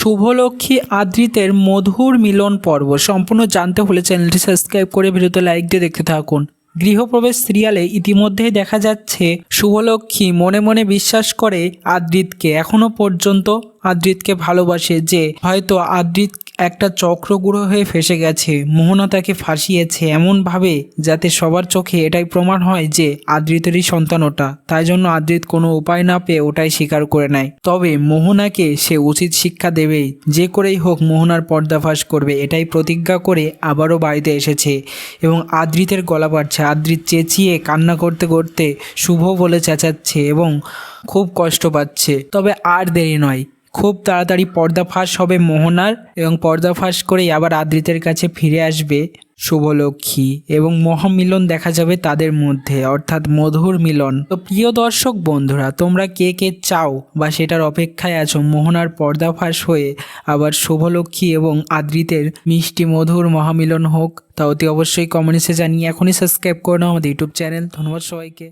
শুভলক্ষ্মী আদ্রিতের মধুর মিলন পর্ব সম্পূর্ণ জানতে হলে চ্যানেলটি সাবস্ক্রাইব করে ভিডিওতে লাইক দিয়ে দেখতে থাকুন। গৃহপ্রবেশ সিরিয়ালে ইতিমধ্যেই দেখা যাচ্ছে শুভলক্ষ্মী মনে মনে বিশ্বাস করে আদ্রিতকে, এখনো পর্যন্ত আদ্রিতকে ভালোবাসে, যে হয়তো আদ্রিত একটা চক্রগুড়ো হয়ে ফেসে গেছে, মোহনা তাকে ফাঁসিয়েছে এমনভাবে যাতে সবার চোখে এটাই প্রমাণ হয় যে আদ্রিতেরই সন্তান ওটা। তাই জন্য আদ্রিত কোনো উপায় না পেয়ে ওটাই স্বীকার করে নেয়। তবে মোহনাকে সে উচিত শিক্ষা দেবেই, যে করেই হোক মোহনার পর্দাফাশ করবে, এটাই প্রতিজ্ঞা করে আবারও বাড়িতে এসেছে এবং আদ্রিতের গলা বাড়ছে। আদ্রিত চেঁচিয়ে কান্না করতে করতে শুভ বলে চেঁচাচ্ছে এবং খুব কষ্ট পাচ্ছে। তবে আর দেরি নয়, খুব তাড়াতাড়ি পর্দাফাশ হবে মোহনার এবং পর্দাফাশ করেই আবার আদ্রিতের কাছে ফিরে আসবে শুভলক্ষ্মী এবং মহামিলন দেখা যাবে তাদের মধ্যে, অর্থাৎ মধুর মিলন। তো প্রিয় দর্শক বন্ধুরা, তোমরা কে কে চাও বা সেটার অপেক্ষায় আছো মোহনার পর্দাফাশ হয়ে আবার শুভলক্ষ্মী এবং আদ্রিতের মিষ্টি মধুর মহামিলন হোক? তা অতি অবশ্যই কমেন্টসে জানিয়ে এখনই সাবস্ক্রাইব করে নাও আমাদের ইউটিউব চ্যানেল। ধন্যবাদ সবাইকে।